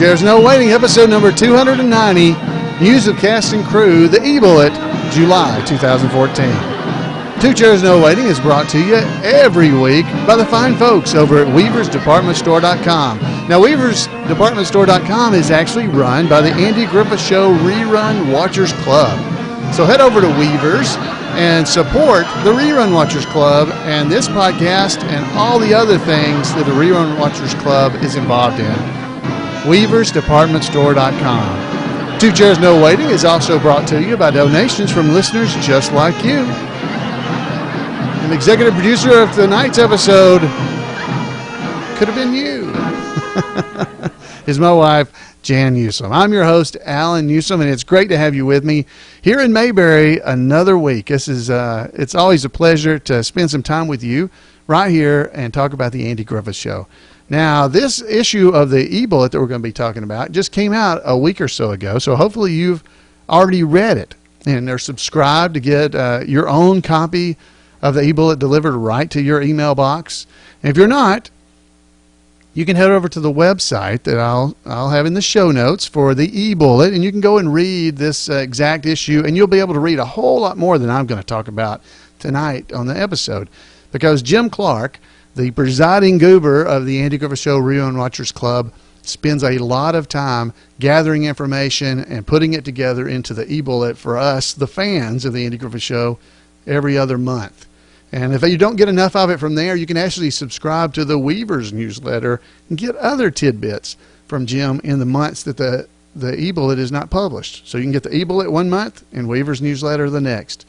Chairs No Waiting, episode number 290, News of Cast and Crew, the eBullet, July 2014. Two Chairs No Waiting is brought to you every week by the fine folks over at weaversdepartmentstore.com. Now, weaversdepartmentstore.com is actually run by the Andy Griffith Show Rerun Watchers Club. So head over to Weavers and support the Rerun Watchers Club and this podcast and all the other things that the Rerun Watchers Club is involved in. weaversdepartmentstore.com. Two Chairs No Waiting is also brought to you by donations from listeners just like you. And the executive producer of tonight's episode could have been you. Is my wife, Jan Newsom. I'm your host, Alan Newsom, and it's great to have you with me here in Mayberry another week. This is it's always a pleasure to spend some time with you right here and talk about the Andy Griffith Show. Now, this issue of the eBullet that we're going to be talking about just came out a week or so ago, so hopefully you've already read it and are subscribed to get your own copy of the eBullet delivered right to your email box. And if you're not, you can head over to the website that I'll have in the show notes for the eBullet, and you can go and read this exact issue, and you'll be able to read a whole lot more than I'm going to talk about tonight on the episode, because Jim Clark, the presiding goober of the Andy Griffith Show Rerun Watchers Club, spends a lot of time gathering information and putting it together into the eBullet for us, the fans of the Andy Griffith Show, every other month. And if you don't get enough of it from there, you can actually subscribe to the Weavers newsletter and get other tidbits from Jim in the months that the eBullet is not published. So you can get the eBullet one month and Weavers newsletter the next.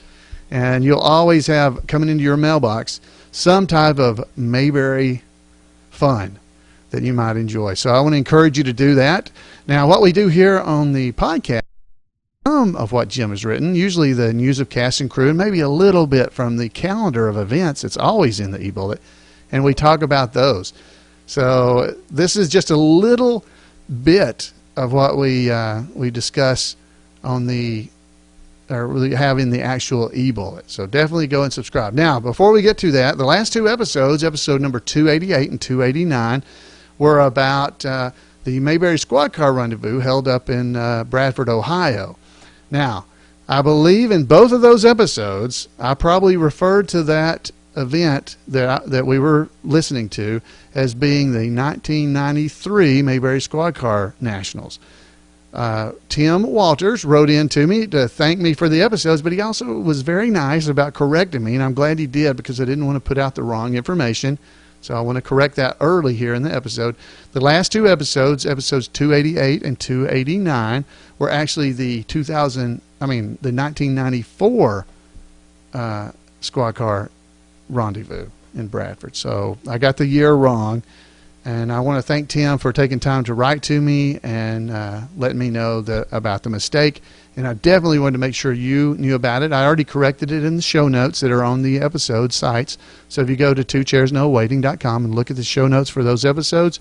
And you'll always have coming into your mailbox some type of Mayberry fun that you might enjoy. So I want to encourage you to do that. Now, what we do here on the podcast, some of what Jim has written, usually the news of cast and crew, and maybe a little bit from the calendar of events. It's always in the eBullet, and we talk about those. So this is just a little bit of what we discuss on the, or we have in the actual eBullet. So definitely go and subscribe. Now, before we get to that, the last two episodes, episode number 288 and 289, were about the Mayberry Squad Car Rendezvous held up in Bradford, Ohio. Now, I believe in both of those episodes, I probably referred to that event that we were listening to as being the 1993 Mayberry Squad Car Nationals. Tim Walters wrote in to me to thank me for the episodes, but he also was very nice about correcting me, and I'm glad he did because I didn't want to put out the wrong information. So I want to correct that early here in the episode. The last two episodes, episodes 288 and 289, were actually the 1994 Squad Car Rendezvous in Bradford. So I got the year wrong, and I want to thank Tim for taking time to write to me and letting me know about the mistake. And I definitely wanted to make sure you knew about it. I already corrected it in the show notes that are on the episode sites. So if you go to twochairsnowaiting.com and look at the show notes for those episodes,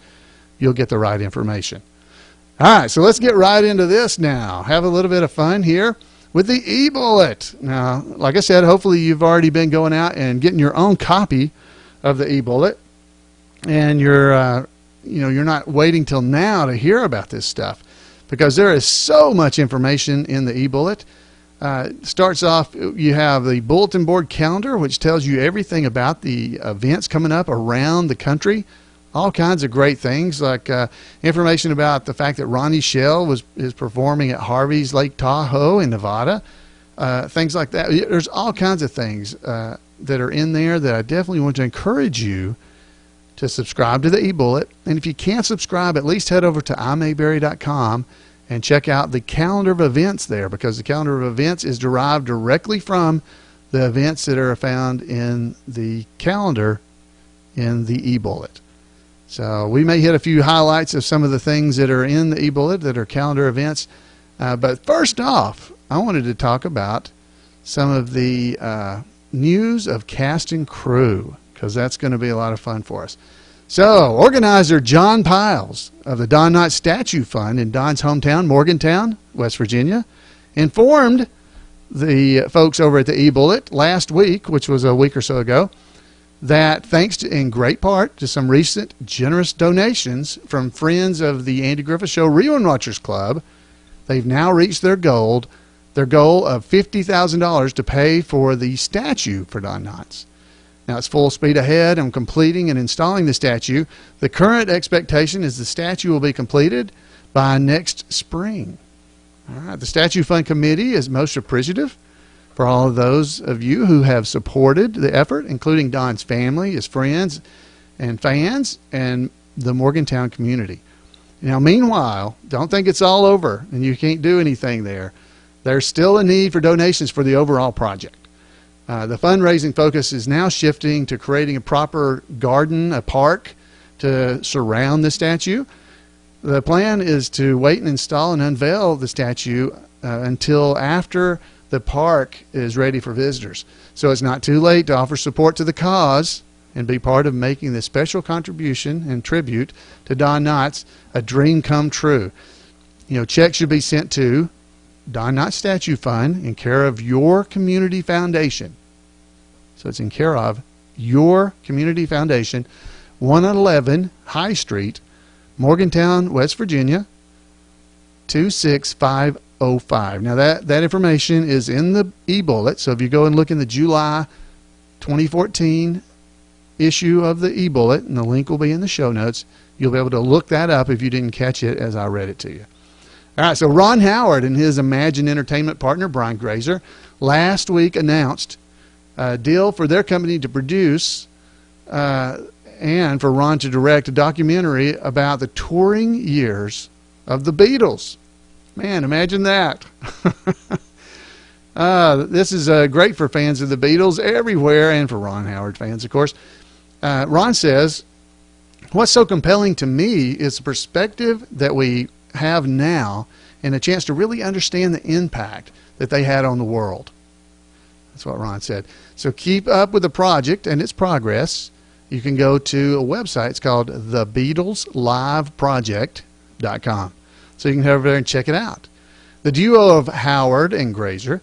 you'll get the right information. All right, so let's get right into this now. Have a little bit of fun here with the eBullet. Now, like I said, hopefully you've already been going out and getting your own copy of the eBullet, and you're not waiting till now to hear about this stuff, because there is so much information in the eBullet. Starts off, you have the bulletin board calendar, which tells you everything about the events coming up around the country. All kinds of great things, like information about the fact that Ronnie Shell is performing at Harvey's Lake Tahoe in Nevada. Things like that. There's all kinds of things that are in there that I definitely want to encourage you to subscribe to the eBullet. And if you can't subscribe, at least head over to imayberry.com and check out the calendar of events there, because the calendar of events is derived directly from the events that are found in the calendar in the eBullet. So we may hit a few highlights of some of the things that are in the eBullet that are calendar events. But first off, I wanted to talk about some of the news of cast and crew, because that's going to be a lot of fun for us. So, organizer John Piles of the Don Knott Statue Fund in Don's hometown, Morgantown, West Virginia, informed the folks over at the eBullet last week, which was a week or so ago, that thanks to, in great part to some recent generous donations from friends of the Andy Griffith Show Rerun Watchers Club, they've now reached their goal of $50,000 to pay for the statue for Don Knotts. Now it's full speed ahead on completing and installing the statue. The current expectation is the statue will be completed by next spring. All right, the Statue Fund Committee is most appreciative for all of those of you who have supported the effort, including Don's family, his friends, and fans, and the Morgantown community. Now, meanwhile, don't think it's all over and you can't do anything there. There's still a need for donations for the overall project. The fundraising focus is now shifting to creating a proper garden, a park, to surround the statue. The plan is to wait and install and unveil the statue until after the park is ready for visitors. So it's not too late to offer support to the cause and be part of making this special contribution and tribute to Don Knotts a dream come true. You know, checks should be sent to Don Knotts Statue Fund in care of your community foundation. So it's in care of your community foundation, 111 High Street, Morgantown, West Virginia, 26505. Now that information is in the eBullet. So if you go and look in the July 2014 issue of the eBullet, and the link will be in the show notes, you'll be able to look that up if you didn't catch it as I read it to you. All right, so Ron Howard and his Imagine Entertainment partner, Brian Grazer, last week announced a deal for their company to produce and for Ron to direct a documentary about the touring years of the Beatles. Man, imagine that. This is great for fans of the Beatles everywhere, and for Ron Howard fans, of course. Ron says, what's so compelling to me is the perspective that we have now and a chance to really understand the impact that they had on the world. That's what Ron said. So keep up with the project and its progress. You can go to a website. It's called thebeatlesliveproject.com. So you can head over there and check it out. The duo of Howard and Glazer,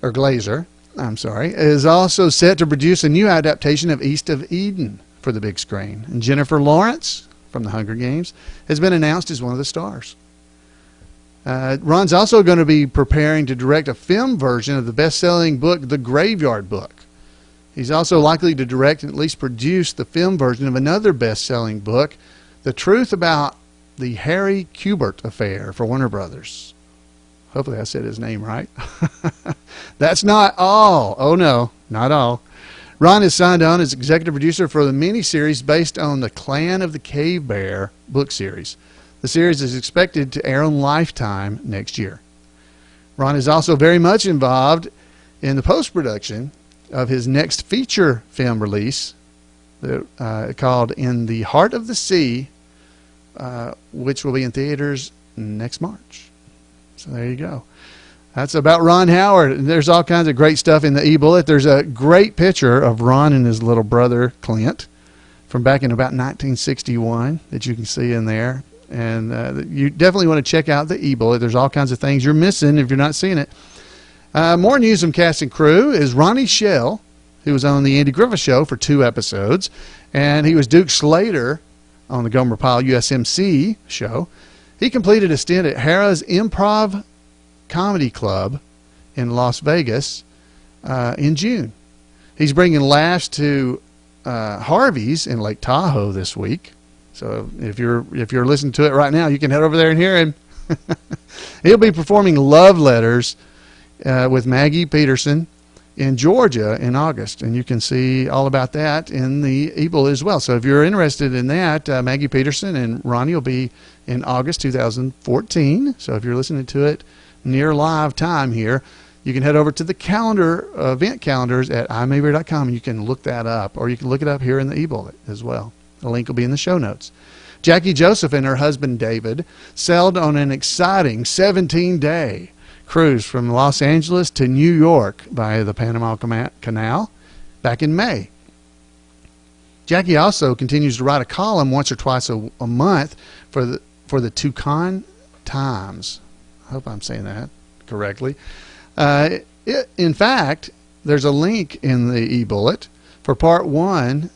is also set to produce a new adaptation of East of Eden for the big screen. And Jennifer Lawrence from the Hunger Games has been announced as one of the stars. Ron's also going to be preparing to direct a film version of the best-selling book, The Graveyard Book. He's also likely to direct and at least produce the film version of another best-selling book, The Truth About the Harry Kubert Affair for Warner Brothers. Hopefully I said his name right. That's not all. Oh, no, not all. Ron is signed on as executive producer for the miniseries based on the Clan of the Cave Bear book series. The series is expected to air on Lifetime next year. Ron is also very much involved in the post-production of his next feature film release called In the Heart of the Sea, which will be in theaters next March. So there you go. That's about Ron Howard. There's all kinds of great stuff in the eBullet. There's a great picture of Ron and his little brother Clint from back in about 1961 that you can see in there. And you definitely want to check out the eBullet. There's all kinds of things you're missing if you're not seeing it. More news from cast and crew is Ronnie Shell, who was on the Andy Griffith Show for 2 episodes, and he was Duke Slater on the Gomer Pyle USMC show. He completed a stint at Harrah's Improv Comedy Club in Las Vegas in June. He's bringing laughs to Harvey's in Lake Tahoe this week. So if you're listening to it right now, you can head over there and hear him. He'll be performing Love Letters with Maggie Peterson in Georgia in August, and you can see all about that in the eBullet as well. So if you're interested in that, Maggie Peterson and Ronnie will be in August 2014. So if you're listening to it near live time here, you can head over to the calendar, event calendars at imayberry.com, and you can look that up, or you can look it up here in the eBullet as well. The link will be in the show notes. Jackie Joseph and her husband David sailed on an exciting 17-day cruise from Los Angeles to New York via the Panama Canal back in May. Jackie also continues to write a column once or twice a month for the Tucson Times. I hope I'm saying that correctly. In fact, there's a link in the eBullet for part one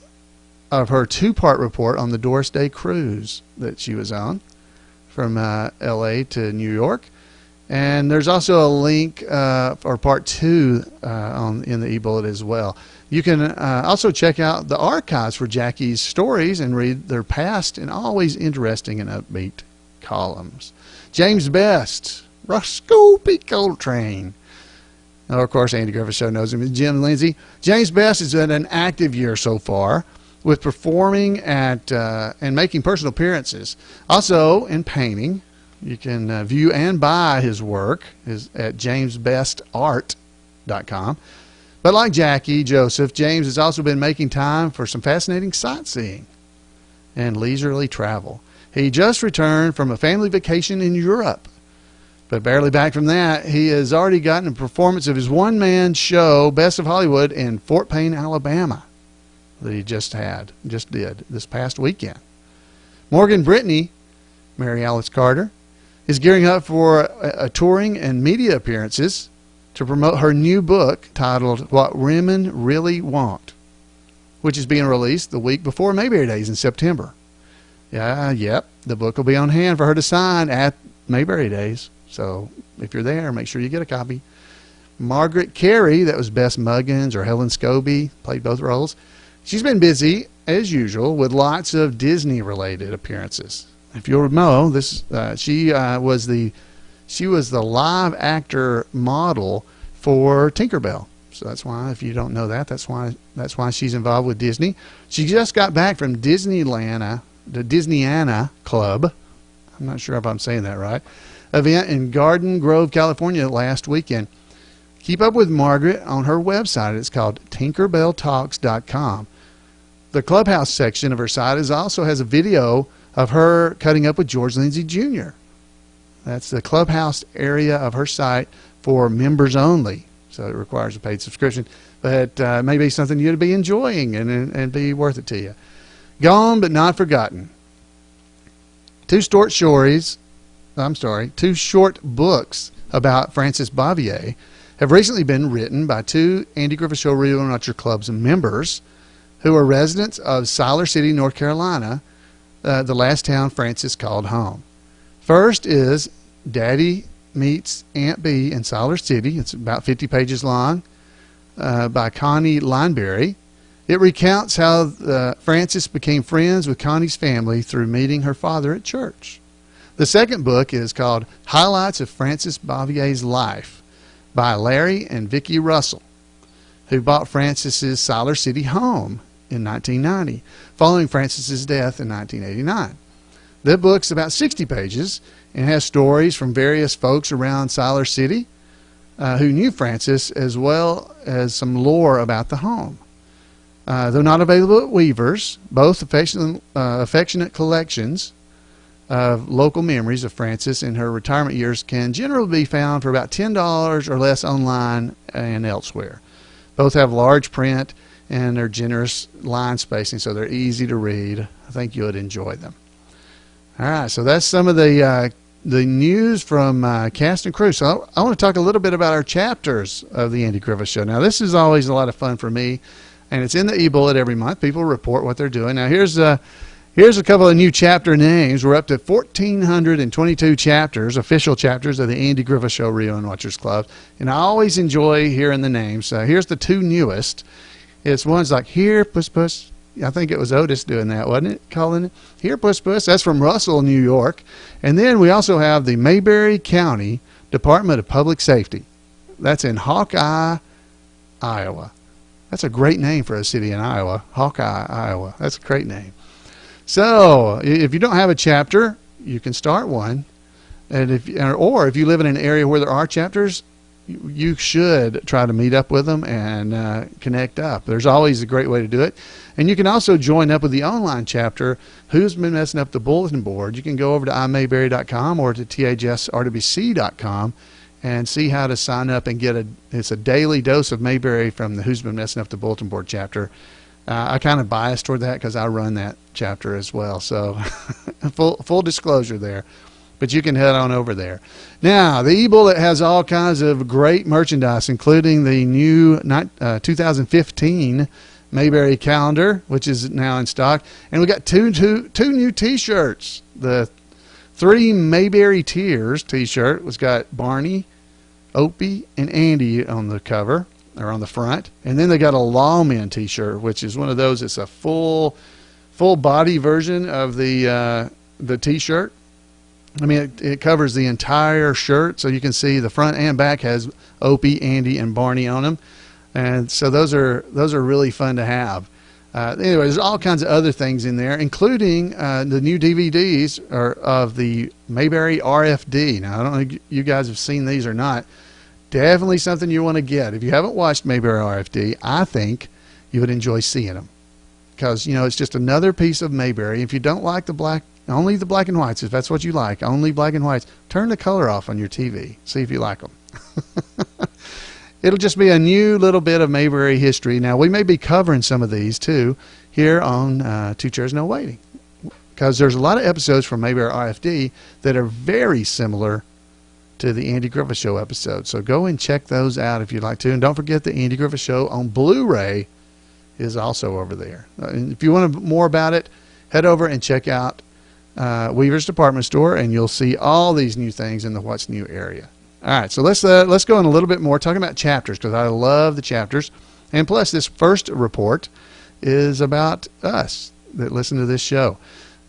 of her two-part report on the Doris Day cruise that she was on from L.A. to New York. And there's also a link for part two in the eBullet as well. You can also check out the archives for Jackie's stories and read their past and always interesting and upbeat columns. James Best, Roscoe P. Coltrane. Now, of course, Andy Griffith Show knows him as Jim Lindsay. James Best has had an active year so far with performing at and making personal appearances. Also in painting. You can view and buy his work at jamesbestart.com. But like Jackie Joseph, James has also been making time for some fascinating sightseeing and leisurely travel. He just returned from a family vacation in Europe. But barely back from that, he has already gotten a performance of his one-man show, Best of Hollywood, in Fort Payne, Alabama, that he just did this past weekend. Morgan Brittany, Mary Alice Carter, is gearing up for a touring and media appearances to promote her new book titled What Women Really Want, which is being released the week before Mayberry Days in September. The book will be on hand for her to sign at Mayberry Days. So if you're there, make sure you get a copy. Margaret Carey, that was Bess Muggins or Helen Scobie, played both roles. She's been busy, as usual, with lots of Disney-related appearances. If you'll know, she was the live actor model for Tinkerbell. So that's why, if you don't know that, that's why she's involved with Disney. She just got back from Disneyland, the Disneyana Club. I'm not sure if I'm saying that right. Event in Garden Grove, California last weekend. Keep up with Margaret on her website. It's called TinkerbellTalks.com. The Clubhouse section of her site also has a video of her cutting up with George Lindsay Jr. That's the Clubhouse area of her site for members only. So it requires a paid subscription. But may be something you'd be enjoying and be worth it to you. Gone but not forgotten. Two short books about Frances Bavier have recently been written by two Andy Griffith Show Rerun Watcher Club's members who are residents of Siler City, North Carolina, the last town Frances called home. First is Daddy Meets Aunt Bee in Siler City. It's about 50 pages long, by Connie Lineberry. It recounts how Frances became friends with Connie's family through meeting her father at church. The second book is called Highlights of Frances Bavier's Life by Larry and Vicki Russell, who bought Frances's Siler City home in 1990, following Frances's death in 1989. The book's about 60 pages and has stories from various folks around Siler City who knew Frances, as well as some lore about the home. Though not available at Weaver's, both affectionate collections of local memories of Frances in her retirement years can generally be found for about $10 or less online and elsewhere. Both have large print and they're generous line spacing, so they're easy to read. I think you would enjoy them. All right, so that's some of the news from cast and crew. So I want to talk a little bit about our chapters of the Andy Griffith Show. Now, this is always a lot of fun for me, and it's in the eBullet every month. People report what they're doing. Now, here's a couple of new chapter names. We're up to 1,422 chapters, official chapters of the Andy Griffith Show Rerun Watchers Club, and I always enjoy hearing the names. Here's the two newest. It's ones like Here, Puss Puss. I think it was Otis doing that, wasn't it? Calling it Here, Puss Puss. That's from Russell, New York. And then we also have the Mayberry County Department of Public Safety. That's in Hawkeye, Iowa. That's a great name for a city in Iowa. Hawkeye, Iowa. That's a great name. So if you don't have a chapter, you can start one. And if you live in an area where there are chapters, you should try to meet up with them and connect up. There's always a great way to do it. And you can also join up with the online chapter, Who's Been Messing Up the Bulletin Board. You can go over to imayberry.com or to TAGSRWC.com and see how to sign up and it's a daily dose of Mayberry from the Who's Been Messing Up the Bulletin Board chapter. I kind of biased toward that because I run that chapter as well. So full disclosure there. But you can head on over there. Now, the eBullet has all kinds of great merchandise, including the new 2015 Mayberry calendar, which is now in stock. And we got two new T-shirts. The 3 Mayberry Tiers T-shirt was got Barney, Opie, and Andy on the cover, or on the front. And then they got a Lawman T-shirt, which is one of those. It's a full body version of the T-shirt. I mean, it covers the entire shirt, so you can see the front and back has Opie, Andy, and Barney on them. And so those are really fun to have. Anyway, there's all kinds of other things in there, including the new DVDs of the Mayberry RFD. Now, I don't know if you guys have seen these or not. Definitely something you want to get. If you haven't watched Mayberry RFD, I think you would enjoy seeing them. Because, you know, it's just another piece of Mayberry. If you don't like only the black and whites, if that's what you like, only black and whites, turn the color off on your TV. See if you like them. It'll just be a new little bit of Mayberry history. Now, we may be covering some of these, too, here on Two Chairs No Waiting. Because there's a lot of episodes from Mayberry RFD that are very similar to the Andy Griffith Show episodes. So go and check those out if you'd like to. And don't forget the Andy Griffith Show on Blu-ray is also over there. And if you want to know more about it, head over and check out Weaver's Department Store, and you'll see all these new things in the What's New area. All right, so let's go in a little bit more talking about chapters, because I love the chapters. And plus, this first report is about us that listen to this show.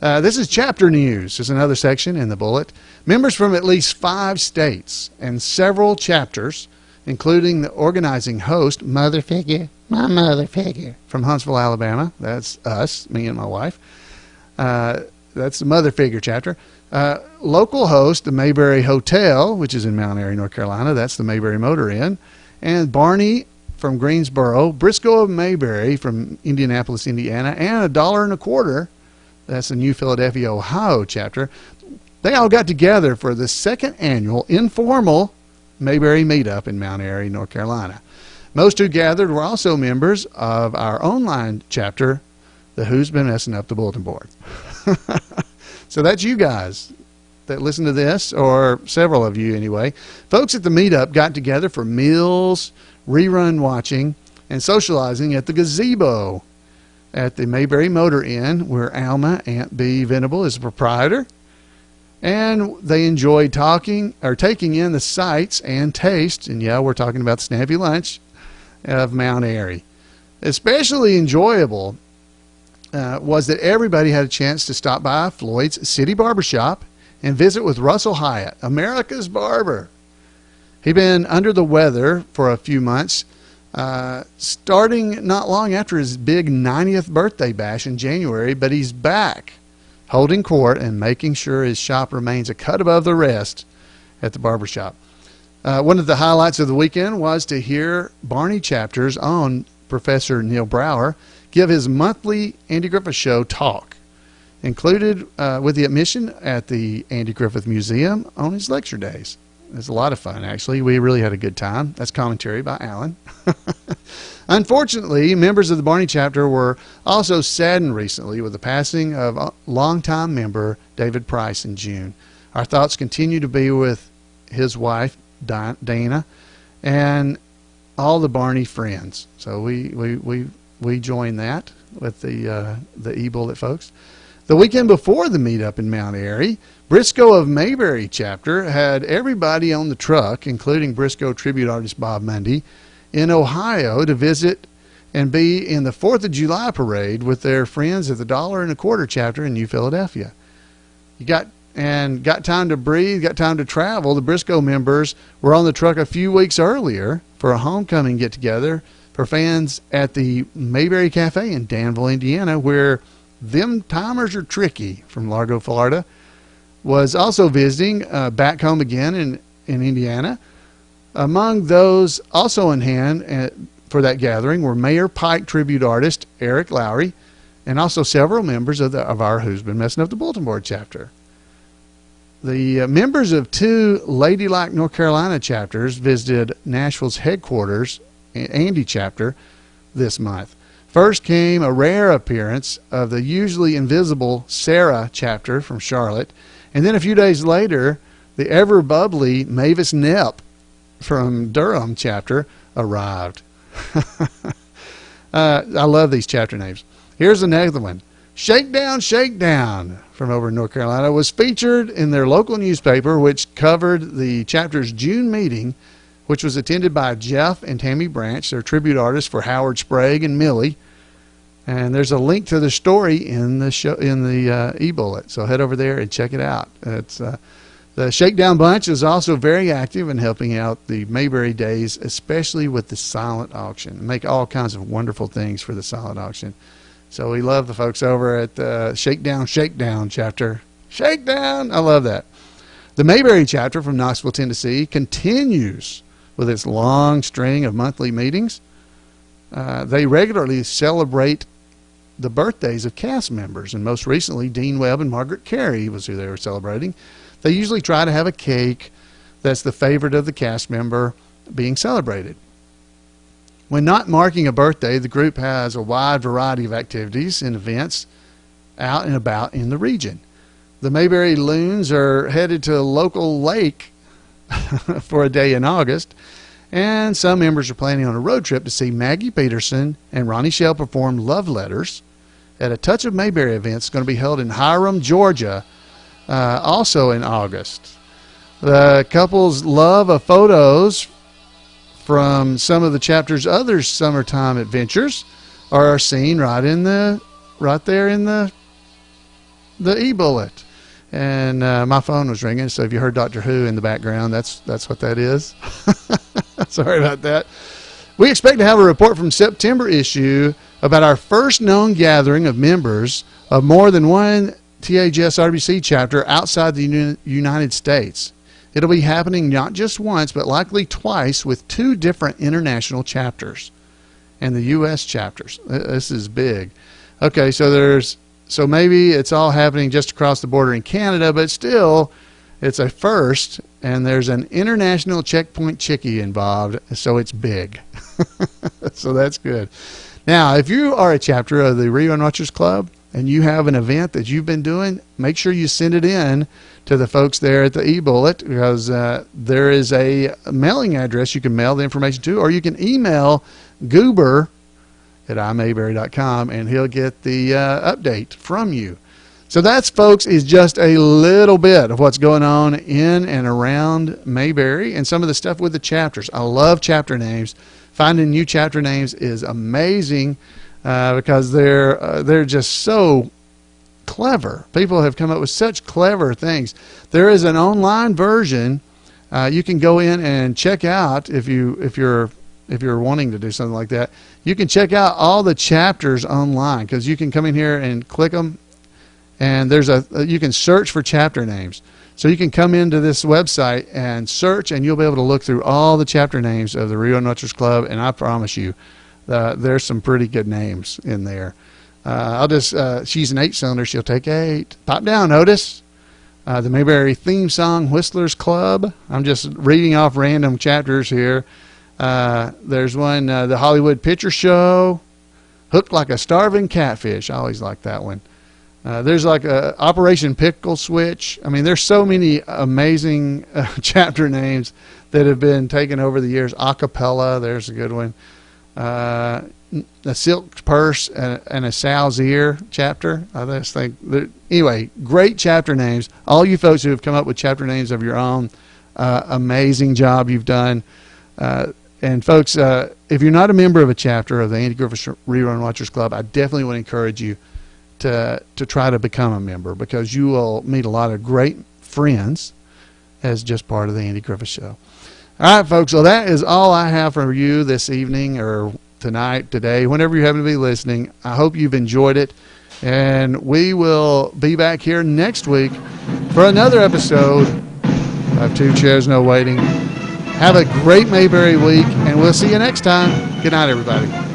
This is chapter news. There's another section in the bullet. Members from at least 5 states and several chapters, including the organizing host, Mother Figure, my mother figure, from Huntsville, Alabama. That's us, me and my wife. That's the Mother Figure chapter. Local host, the Mayberry Hotel, which is in Mount Airy, North Carolina. That's the Mayberry Motor Inn. And Barney from Greensboro, Briscoe of Mayberry from Indianapolis, Indiana, and $1.25. That's the New Philadelphia, Ohio chapter. They all got together for the 2nd annual informal Mayberry meetup in Mount Airy, North Carolina. Most who gathered were also members of our online chapter, the Who's Been Messing Up the Bulletin Board. So that's you guys that listen to this, or several of you anyway. Folks at the meetup got together for meals, rerun watching, and socializing at the gazebo at the Mayberry Motor Inn, where Alma, Aunt B. Venable, is the proprietor. And they enjoyed taking in the sights and taste, and yeah, we're talking about the snappy lunch of Mount Airy. Especially enjoyable was that everybody had a chance to stop by Floyd's City Barbershop and visit with Russell Hyatt, America's barber. He'd been under the weather for a few months, starting not long after his big 90th birthday bash in January, but he's back, holding court and making sure his shop remains a cut above the rest at the barbershop. One of the highlights of the weekend was to hear Barney chapters on Professor Neil Brower give his monthly Andy Griffith Show talk, included with the admission at the Andy Griffith Museum on his lecture days. It was a lot of fun, actually. We really had a good time. That's commentary by Alan. Unfortunately, members of the Barney chapter were also saddened recently with the passing of a longtime member David Price in June. Our thoughts continue to be with his wife, Dana, and all the Barney friends. So we join that with the eBullet folks. The weekend before the meetup in Mount Airy, Briscoe of Mayberry chapter had everybody on the truck, including Briscoe tribute artist Bob Mundy, in Ohio to visit and be in the 4th of July parade with their friends at the $1.25 chapter in New Philadelphia. You got time to breathe, got time to travel. The Briscoe members were on the truck a few weeks earlier for a homecoming get-together for fans at the Mayberry Cafe in Danville, Indiana, where Them Timers Are Tricky from Largo, Florida, was also visiting back home again in Indiana. Among those also in hand for that gathering were Mayor Pike tribute artist Eric Lowry, and also several members of our Who's Been Messing Up the Bulletin Board chapter. The members of 2 Ladylike, North Carolina chapters visited Nashville's headquarters, Andy chapter, this month. First came a rare appearance of the usually invisible Sarah chapter from Charlotte, and then a few days later, the ever-bubbly Mavis Knepp from Durham chapter arrived. I love these chapter names. Here's another one. Shakedown, Shakedown from over in North Carolina was featured in their local newspaper, which covered the chapter's June meeting, which was attended by Jeff and Tammy Branch, their tribute artists for Howard Sprague and Millie. And there's a link to the story in the show, in the eBullet. So head over there and check it out. It's the Shakedown Bunch is also very active in helping out the Mayberry Days, especially with the silent auction. Make all kinds of wonderful things for the silent auction. So we love the folks over at the Shakedown, Shakedown chapter. Shakedown! I love that. The Mayberry chapter from Knoxville, Tennessee continues with its long string of monthly meetings. They regularly celebrate the birthdays of cast members, and most recently Dean Webb and Margaret Carey was who they were celebrating. They usually try to have a cake that's the favorite of the cast member being celebrated. When not marking a birthday, the group has a wide variety of activities and events out and about in the region. The Mayberry Loons are headed to a local lake for a day in August, and some members are planning on a road trip to see Maggie Peterson and Ronnie Shell perform Love Letters at a Touch of Mayberry event. It's going to be held in Hiram, Georgia, also in August. The couple's love of photos from some of the chapter's other summertime adventures are seen right there in the eBullet. And my phone was ringing, so if you heard Doctor Who in the background, that's what that is. Sorry about that. We expect to have a report from September issue about our first known gathering of members of more than one TAGSRWC chapter outside the United States. It'll be happening not just once, but likely twice with 2 different international chapters and the U.S. chapters. This is big. Okay, so maybe it's all happening just across the border in Canada, but still, it's a first, and there's an international checkpoint chickie involved, so it's big. So that's good. Now, if you are a chapter of the Rerun Watchers Club and you have an event that you've been doing, make sure you send it in to the folks there at the eBullet, because there is a mailing address you can mail the information to, or you can email Goober at imayberry.com, and he'll get the update from you. So that's, folks, is just a little bit of what's going on in and around Mayberry and some of the stuff with the chapters. I love chapter names. Finding new chapter names is amazing because they're just so clever. People have come up with such clever things. There is an online version you can go in and check out if you're wanting to do something like that. You can check out all the chapters online, because you can come in here and click them, and you can search for chapter names. So you can come into this website and search, and you'll be able to look through all the chapter names of the Rerun Watchers Club, and I promise you there's some pretty good names in there. She's an 8-cylinder, she'll take 8. Pop down, Otis. The Mayberry theme song, Whistlers Club. I'm just reading off random chapters here. There's one, the Hollywood Picture Show, Hooked Like a Starving Catfish. I always like that one. There's like a Operation Pickle Switch. I mean, there's so many amazing chapter names that have been taken over the years. Acapella, there's a good one. A Silk Purse and a Sow's Ear chapter. I just think anyway, great chapter names. All you folks who have come up with chapter names of your own, amazing job you've done. And folks, if you're not a member of a chapter of the Andy Griffith Rerun Watchers Club, I definitely would encourage you to try to become a member, because you will meet a lot of great friends as just part of the Andy Griffith Show. All right, folks, so that is all I have for you this evening, or tonight, today, whenever you happen to be listening. I hope you've enjoyed it, and we will be back here next week for another episode of 2 Chairs No Waiting. Have a great Mayberry week, and we'll see you next time. Good night, everybody.